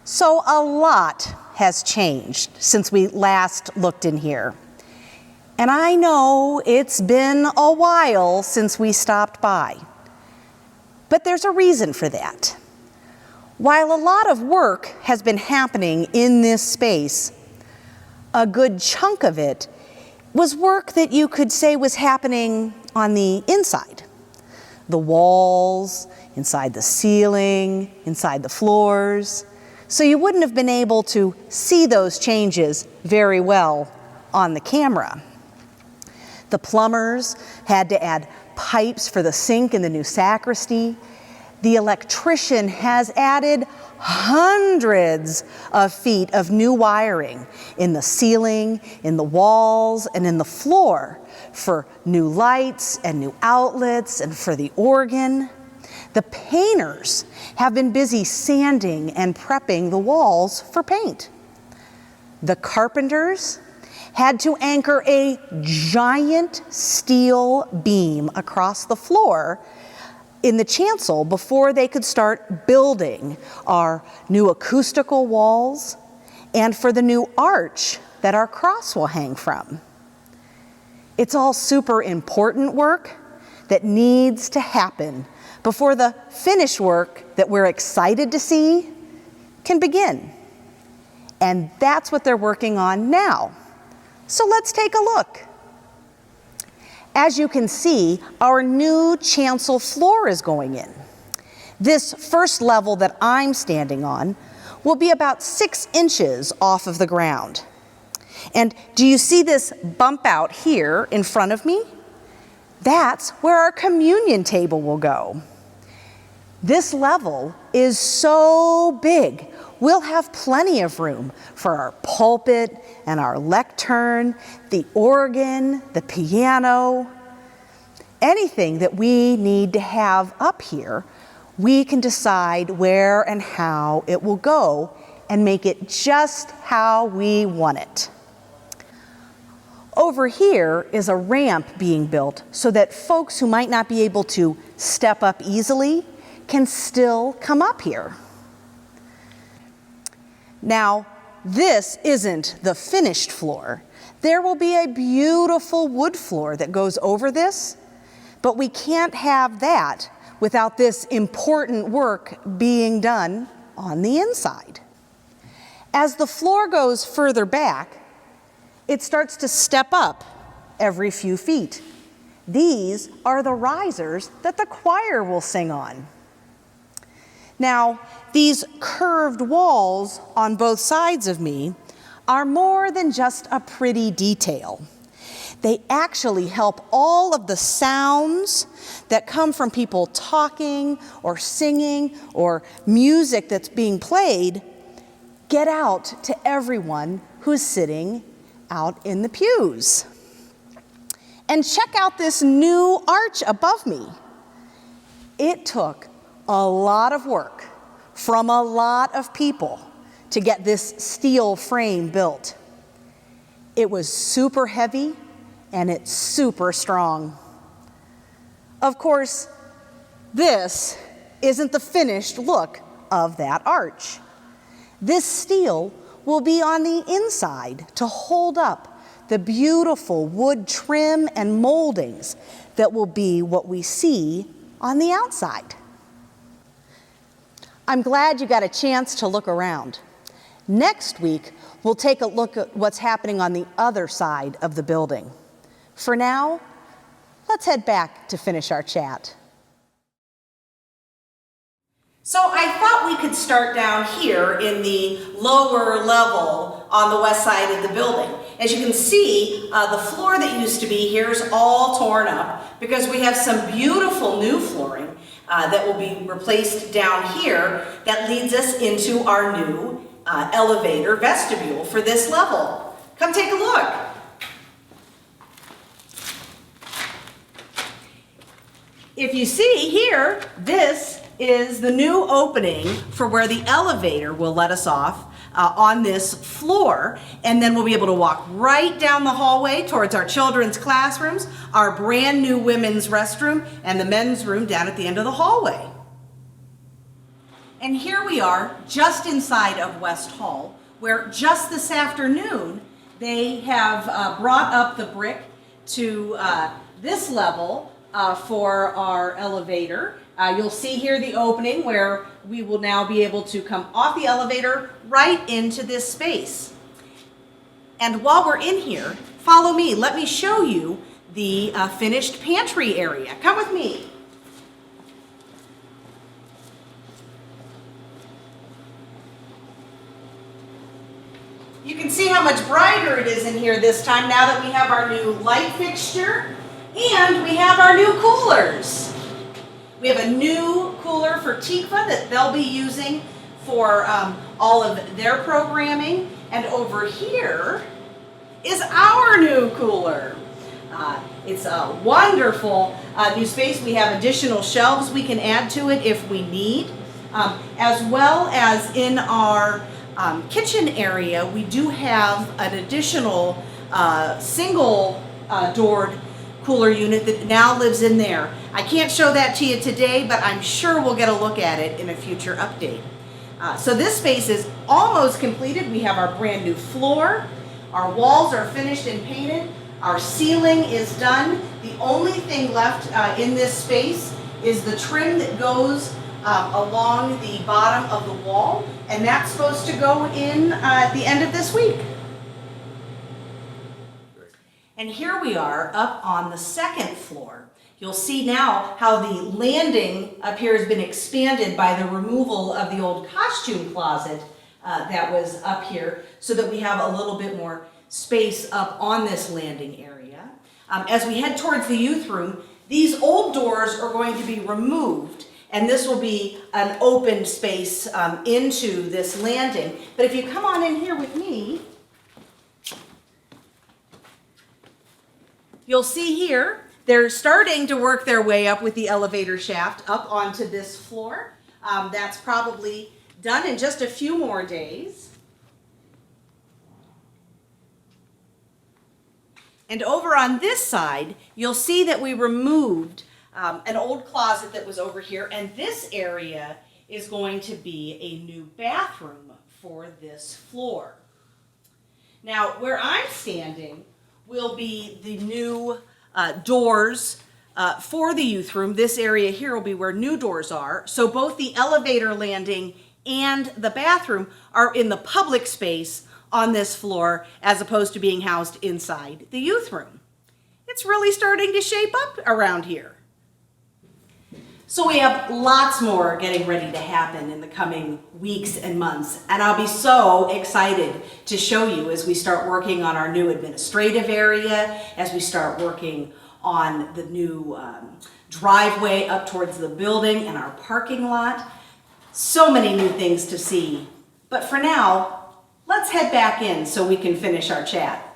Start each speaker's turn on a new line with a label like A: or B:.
A: So a lot has changed since we last looked in here. And I know it's been a while since we stopped by. But there's a reason for that. While a lot of work has been happening in this space, a good chunk of it was work that you could say was happening on the inside. The walls, inside the ceiling, inside the floors. So you wouldn't have been able to see those changes very well on the camera. The plumbers had to add pipes for the sink in the new sacristy. The electrician has added hundreds of feet of new wiring in the ceiling, in the walls, and in the floor for new lights and new outlets and for the organ. The painters have been busy sanding and prepping the walls for paint. The carpenters had to anchor a giant steel beam across the floor in the chancel before they could start building our new acoustical walls and for the new arch that our cross will hang from. It's all super important work that needs to happen before the finished work that we're excited to see can begin. And that's what they're working on now. So let's take a look. As you can see, our new chancel floor is going in. This first level that I'm standing on will be about 6 inches off of the ground. And do you see this bump out here in front of me? That's where our communion table will go. This level is so big, we'll have plenty of room for our pulpit and our lectern, the organ, the piano. Anything that we need to have up here, we can decide where and how it will go and make it just how we want it. Over here is a ramp being built so that folks who might not be able to step up easily can still come up here. Now, this isn't the finished floor. There will be a beautiful wood floor that goes over this, but we can't have that without this important work being done on the inside. As the floor goes further back, it starts to step up every few feet. These are the risers that the choir will sing on. Now, these curved walls on both sides of me are more than just a pretty detail. They actually help all of the sounds that come from people talking or singing or music that's being played get out to everyone who's sitting out in the pews. And check out this new arch above me. It took a lot of work from a lot of people to get this steel frame built. It was super heavy and it's super strong. Of course, this isn't the finished look of that arch. This steel will be on the inside to hold up the beautiful wood trim and moldings that will be what we see on the outside. I'm glad you got a chance to look around. Next week, we'll take a look at what's happening on the other side of the building. For now, let's head back to finish our chat. So I thought we could start down here in the lower level on the west side of the building. As you can see, the floor that used to be here is all torn up because we have some beautiful new flooring that will be replaced down here that leads us into our new elevator vestibule for this level. Come take a look. If you see here, this is the new opening for where the elevator will let us off on this floor, and then we'll be able to walk right down the hallway towards our children's classrooms, our brand new women's restroom, and the men's room down at the end of the hallway. And here we are just inside of West Hall, where just this afternoon they have brought up the brick to this level for our elevator. You'll see here the opening where we will now be able to come off the elevator right into this space. And while we're in here, follow me. Let me show you the finished pantry area. Come with me. You can see how much brighter it is in here this time now that we have our new light fixture and we have our new coolers. We have a new cooler for Tikva that they'll be using for all of their programming. And over here is our new cooler. It's a wonderful new space. We have additional shelves we can add to it if we need. As well as in our kitchen area, we do have an additional single doored cooler unit that now lives in there. I can't show that to you today, but I'm sure we'll get a look at it in a future update. So this space is almost completed. We have our brand new floor. Our walls are finished and painted. Our ceiling is done. The only thing left in this space is the trim that goes along the bottom of the wall, and that's supposed to go in at the end of this week. And here we are up on the second floor. You'll see now how the landing up here has been expanded by the removal of the old costume closet that was up here so that we have a little bit more space up on this landing area. As we head towards the youth room, these old doors are going to be removed, and this will be an open space into this landing. But if you come on in here with me, you'll see here, they're starting to work their way up with the elevator shaft up onto this floor. That's probably done in just a few more days. And over on this side, you'll see that we removed an old closet that was over here, and this area is going to be a new bathroom for this floor. Now, where I'm standing will be the new doors for the youth room. This area here will be where new doors are. So both the elevator landing and the bathroom are in the public space on this floor as opposed to being housed inside the youth room. It's really starting to shape up around here. So we have lots more getting ready to happen in the coming weeks and months, and I'll be so excited to show you as we start working on our new administrative area, as we start working on the new driveway up towards the building and our parking lot. So many new things to see. But for now, let's head back in so we can finish our chat.